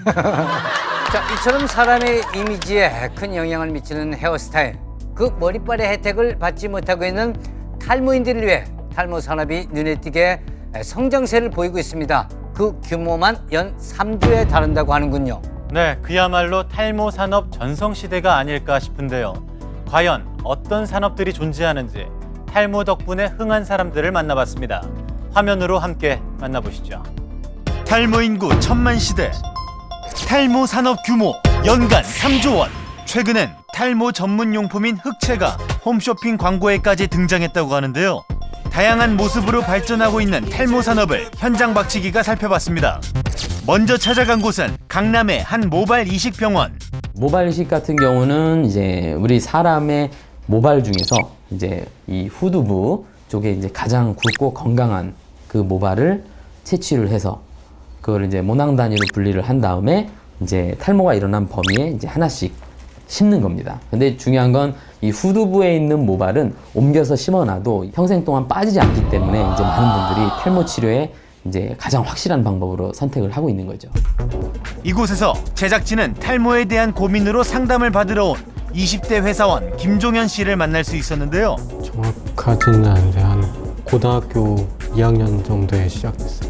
자, 이처럼 사람의 이미지에 큰 영향을 미치는 헤어스타일. 그 머리빨의 혜택을 받지 못하고 있는 탈모인들을 위해 탈모 산업이 눈에 띄게 성장세를 보이고 있습니다. 그 규모만 연 3조에 달한다고 하는군요. 네, 그야말로 탈모 산업 전성시대가 아닐까 싶은데요. 과연 어떤 산업들이 존재하는지 탈모 덕분에 흥한 사람들을 만나봤습니다. 화면으로 함께 만나보시죠. 탈모 인구 1000만 시대. 탈모 산업 규모 연간 3조 원. 최근엔 탈모 전문 용품인 흑채가 홈쇼핑 광고에까지 등장했다고 하는데요. 다양한 모습으로 발전하고 있는 탈모 산업을 현장 박치기가 살펴봤습니다. 먼저 찾아간 곳은 강남의 한 모발 이식 병원. 모발 이식 같은 경우는 이제 우리 사람의 모발 중에서 이제 이 후두부 쪽에 이제 가장 굵고 건강한 그 모발을 채취를 해서 그걸 이제 모낭 단위로 분리를 한 다음에 이제 탈모가 일어난 범위에 이제 하나씩 심는 겁니다. 근데 중요한 건 이 후두부에 있는 모발은 옮겨서 심어놔도 평생 동안 빠지지 않기 때문에 이제 많은 분들이 탈모 치료에 이제 가장 확실한 방법으로 선택을 하고 있는 거죠. 이곳에서 제작진은 탈모에 대한 고민으로 상담을 받으러 온 20대 회사원 김종현 씨를 만날 수 있었는데요. 정확하지는 않은데 한 고등학교 2학년 정도에 시작됐어요.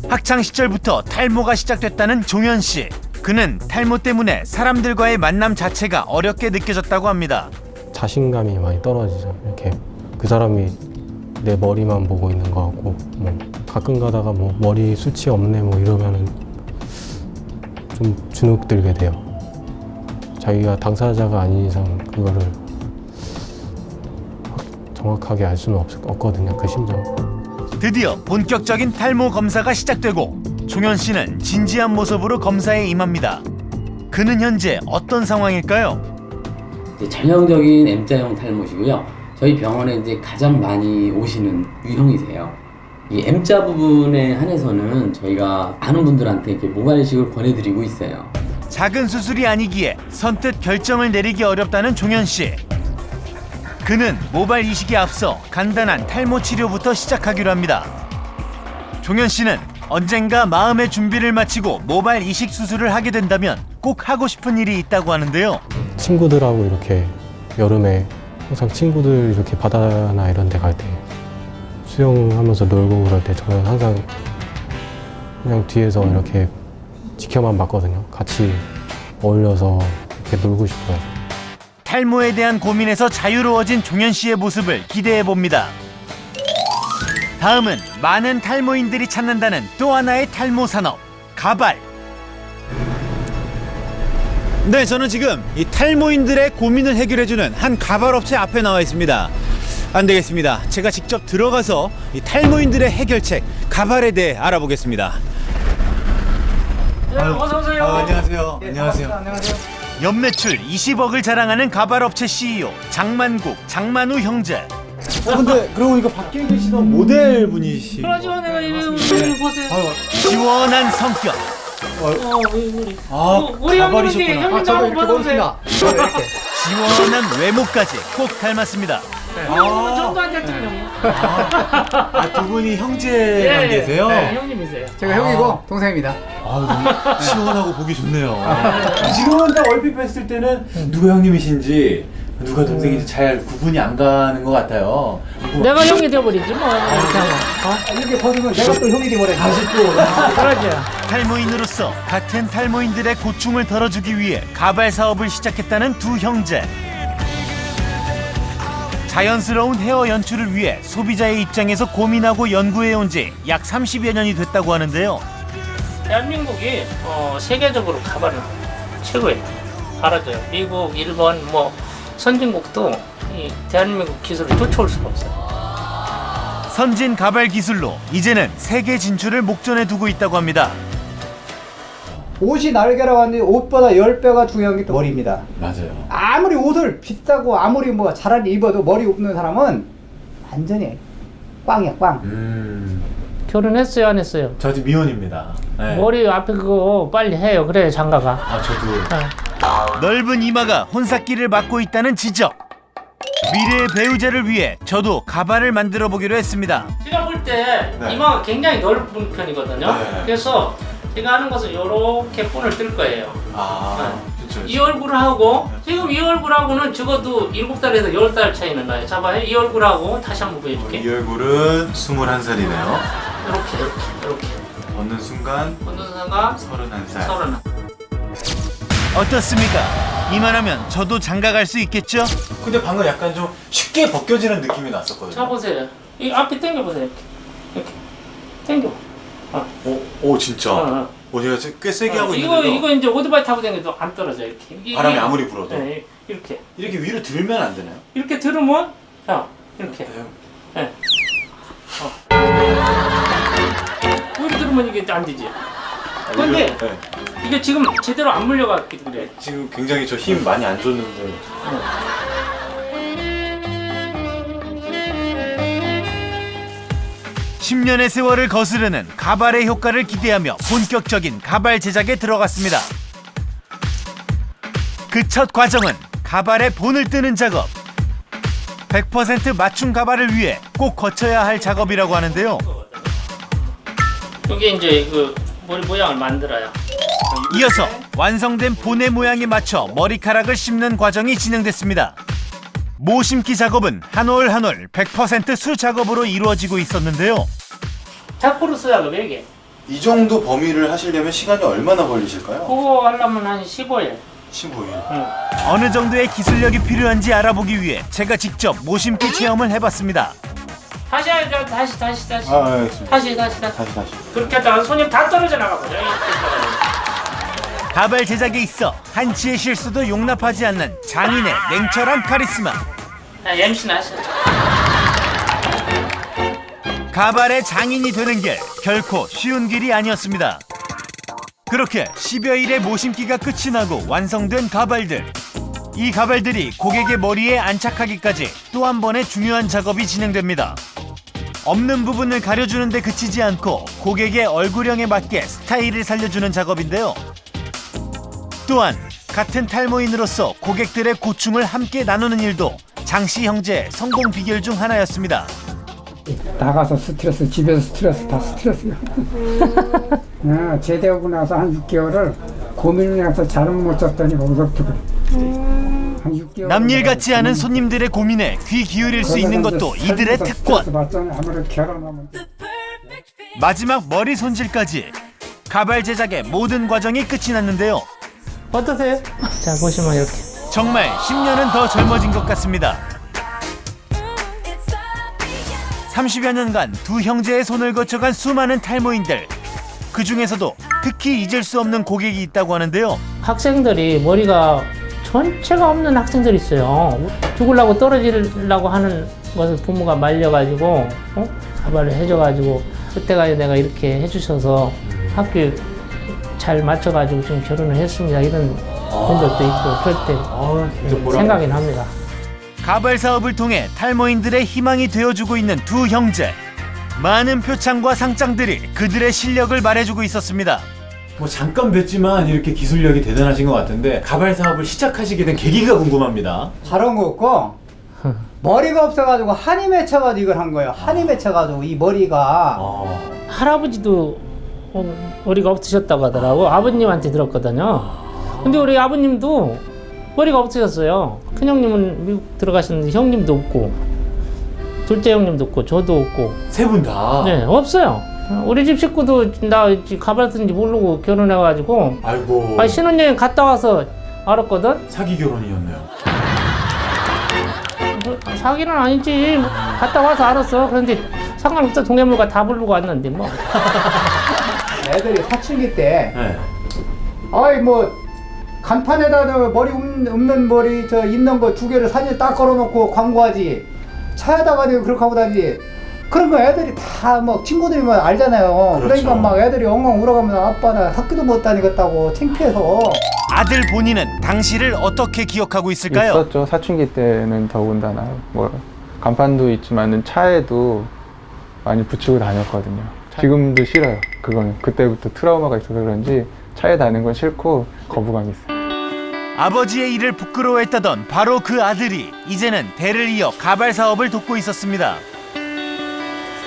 학창 시절부터 탈모가 시작됐다는 종현 씨. 그는 탈모 때문에 사람들과의 만남 자체가 어렵게 느껴졌다고 합니다. 자신감이 많이 떨어지죠. 이렇게 그 사람이 내 머리만 보고 있는 것 같고 뭐 가끔 가다가 뭐 머리 숱이 없네 뭐 이러면은 좀 주눅 들게 돼요. 자기가 당사자가 아닌 이상 그거를 정확하게 알 수는 없거든요. 그 심정. 드디어 본격적인 탈모 검사가 시작되고 종현 씨는 진지한 모습으로 검사에 임합니다. 그는 현재 어떤 상황일까요? 이제 전형적인 M자형 탈모시고요. 저희 병원에 이제 가장 많이 오시는 유형이세요. 이 M자 부분에 한해서는 저희가 아는 분들한테 이렇게 모발 이식을 권해드리고 있어요. 작은 수술이 아니기에 선뜻 결정을 내리기 어렵다는 종현 씨. 그는 모발 이식에 앞서 간단한 탈모 치료부터 시작하기로 합니다. 종현 씨는 언젠가 마음의 준비를 마치고 모발 이식 수술을 하게 된다면 꼭 하고 싶은 일이 있다고 하는데요. 친구들하고 이렇게 여름에 항상 친구들 이렇게 바다나 이런 데 갈 때 수영하면서 놀고 그럴 때 저는 항상 그냥 뒤에서 이렇게 지켜만 봤거든요. 같이 어울려서 이렇게 놀고 싶어요. 탈모에 대한 고민에서 자유로워진 종현 씨의 모습을 기대해 봅니다. 다음은 많은 탈모인들이 찾는다는 또 하나의 탈모 산업, 가발. 네, 저는 지금 이 탈모인들의 고민을 해결해주는 한 가발 업체 앞에 나와 있습니다. 안 되겠습니다. 제가 직접 들어가서 이 탈모인들의 해결책, 가발에 대해 알아보겠습니다. 네, 어서 오세요. 안녕하세요. 네, 안녕하세요. 안녕하세요. 연매출 20억을 자랑하는 가발업체 CEO 장만국, 장만우 형제. 근데 그러고 보니까 밖에 계시던 모델 분이시. 그러죠, 내가 이거 보세요. 시원한 성격. 우리 형님한테 형님도 한번 받아보세요. 시원한 외모까지 꼭 닮았습니다. 정도한 대통령. 두 분이 형제 관계세요? 네, 형님이세요. 제가 형이고 동생입니다. 너무 시원하고 보기 좋네요. 지금은 딱 얼핏 뵀을 때는 누가 형님이신지 누가 동생인지 잘 구분이 안 가는 것 같아요. 내가 형이 되어버리지 뭐. 이렇게 하면. 이렇게 벗으면 내가 또 형이 되버려. 다시 또. 그러죠. 탈모인으로서 같은 탈모인들의 고충을 덜어주기 위해 가발 사업을 시작했다는 두 형제. 자연스러운 헤어 연출을 위해 소비자의 입장에서 고민하고 연구해온 지 약 30여 년이 됐다고 하는데요. 대한민국이 세계적으로 가발은 최고예요. 알아줘요. 미국, 일본, 뭐 선진국도 이 대한민국 기술을 쫓아올 수가 없어요. 선진 가발 기술로 이제는 세계 진출을 목전에 두고 있다고 합니다. 옷이 날개라고 하는데 옷보다 10배가 중요한 게 머리입니다. 맞아요. 아무리 옷을 비싸고 아무리 뭐 잘 입어도 머리 없는 사람은 완전히 꽝이야, 꽝. 결혼했어요, 안 했어요? 저 지금 미혼입니다. 네. 머리 앞에 그거 빨리 해요. 그래 장가가. 저도. 넓은 이마가 혼삿길을 막고 있다는 지적. 미래의 배우자를 위해 저도 가발을 만들어 보기로 했습니다. 제가 볼 때 이마가 굉장히 넓은 편이거든요. 그래서 제가 하는 것은 요렇게 본을 뜰 거예요. 아, 그렇죠. 이 얼굴하고 지금 이 얼굴하고는 적어도 7달에서 10달 차이는 나요. 잡아요. 이 얼굴하고 다시 한번 보여줄게. 이 얼굴은 21살이네요. 이렇게 어느 순간 어느 순간 31살. 31. 어떻습니까? 이만하면 저도 장가 갈 수 있겠죠? 근데 방금 약간 좀 쉽게 벗겨지는 느낌이 났었거든요. 잡으세요. 이 앞에 당겨보세요. 이렇게 당겨. 오 진짜. 제가 꽤 세게 하고 있는데도 이거 이제 오토바이 타고 다녀도 안 떨어져 이렇게. 바람이 아무리 불어도. 네, 이렇게 위로 들면 안 되나요? 이렇게 들으면 이렇게. 네. 위로 들으면 이게 안 되지. 근데 네. 이게 지금 제대로 안 물려갔기 때문에. 지금 굉장히 저 힘 많이 안 줬는데. 10년의 세월을 거스르는 가발의 효과를 기대하며 본격적인 가발 제작에 들어갔습니다. 그 첫 과정은 가발의 본을 뜨는 작업. 100% 맞춤 가발을 위해 꼭 거쳐야 할 작업이라고 하는데요. 여기 이제 그 머리 모양을 만들어요. 이어서 완성된 본의 모양에 맞춰 머리카락을 심는 과정이 진행됐습니다. 모심기 작업은 한 올 한 올 100% 수작업으로 이루어지고 있었는데요. 자꾸로 써야 돼 이게. 이 정도 범위를 하시려면 시간이 얼마나 걸리실까요? 그거 하려면 한 15일. 15일. 어느 정도의 기술력이 필요한지 알아보기 위해 제가 직접 모심기 체험을 해봤습니다. 다시 해야죠. 다시. 알겠습니다. 다시. 그렇게 하다가 손님 다 떨어져 나가거든요. 가발 제작에 있어 한치의 실수도 용납하지 않는 장인의 냉철한 카리스마. MC나 하시죠. 가발의 장인이 되는 길 결코 쉬운 길이 아니었습니다. 그렇게 10여 일의 모심기가 끝이 나고 완성된 가발들. 이 가발들이 고객의 머리에 안착하기까지 또 한 번의 중요한 작업이 진행됩니다. 없는 부분을 가려주는 데 그치지 않고 고객의 얼굴형에 맞게 스타일을 살려주는 작업인데요. 또한 같은 탈모인으로서 고객들의 고충을 함께 나누는 일도 장씨 형제의 성공 비결 중 하나였습니다. 나가서 스트레스, 집에서 스트레스, 다 스트레스야. 제대하고 나서 한 6개월을 고민을 해서 잠을 못 잤더니 거기서부터 한 6개월. 남일 같지 않은 손님들의 고민에 귀 기울일 수 있는 것도 이들의 특권. 마지막 머리 손질까지 가발 제작의 모든 과정이 끝이 났는데요. 어떠세요? 자 보시면 이렇게. 정말 10년은 더 젊어진 것 같습니다. 30여 년간 두 형제의 손을 거쳐간 수많은 탈모인들. 그 중에서도 특히 잊을 수 없는 고객이 있다고 하는데요. 학생들이 머리가 전체가 없는 학생들이 있어요. 죽으려고 떨어지려고 하는 것을 부모가 말려가지고 가발을 해줘가지고 그때가 내가 이렇게 해주셔서 학교에 잘 맞춰가지고 지금 결혼을 했습니다. 이런 분들도 있고 그럴 때 생각이 납니다. 가발 사업을 통해 탈모인들의 희망이 되어주고 있는 두 형제. 많은 표창과 상장들이 그들의 실력을 말해주고 있었습니다. 뭐 잠깐 뵀지만 이렇게 기술력이 대단하신 것 같은데 가발 사업을 시작하시게 된 계기가 궁금합니다. 다른 거 없고 머리가 없어가지고 한이 맺혀가지고 이걸 한 거예요. 한이 맺혀가지고 이 머리가 할아버지도 머리가 없으셨다고 하더라고. 아버님한테 들었거든요. 근데 우리 아버님도 머리가 없으셨어요. 큰형님은 미국 들어가셨는데 형님도 없고 둘째 형님도 없고 저도 없고 세 분 다? 네, 없어요. 우리 집 식구도 나 가발 쓴지 모르고 결혼해가지고 아이고. 신혼여행 갔다 와서 알았거든. 사기 결혼이었네요. 사기는 아니지. 갔다 와서 알았어. 그런데 상관없어. 동해물과 다 부르고 왔는데 뭐. 애들이 사춘기 때 네. 아이 뭐 간판에다 머리 없는 머리 저 있는 거 2개를 사진 딱 걸어놓고 광고하지. 차에다가 그렇게 하고 다니지. 그런 거 애들이 다 뭐 친구들이 뭐 알잖아요. 그렇죠. 그러니까 막 애들이 엉엉 울어가면서 아빠 나 학교도 못 다니겠다고 창피해서. 아들 본인은 당시를 어떻게 기억하고 있을까요? 있었죠. 사춘기 때는 더군다나 뭐 간판도 있지만은 차에도 많이 붙이고 다녔거든요. 지금도 싫어요. 그건 그때부터 트라우마가 있어서 그런지 차에 다니는 건 싫고 거부감이 있어요. 아버지의 일을 부끄러워했다던 바로 그 아들이 이제는 대를 이어 가발 사업을 돕고 있었습니다.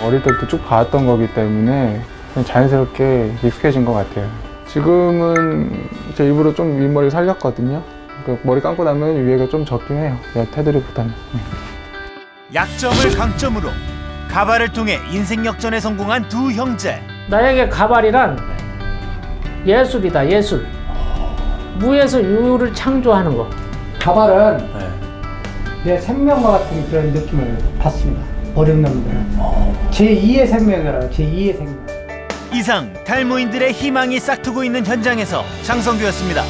어릴 때부터 쭉 봐왔던 거기 때문에 그냥 자연스럽게 익숙해진 것 같아요. 지금은 제 일부러 좀 윗머리 살렸거든요. 머리 감고 나면 위에가 좀 적긴 해요. 테두리보다는. 약점을 강점으로 가발을 통해 인생 역전에 성공한 두 형제. 나에게 가발이란 예술이다, 예술. 무에서 유를 창조하는 거. 가발은 내 생명과 같은 그런 느낌을 받습니다. 어려운 놈들은 제2의 생명이라 제2의 생명. 이상 탈모인들의 희망이 싹트고 있는 현장에서 장성규였습니다.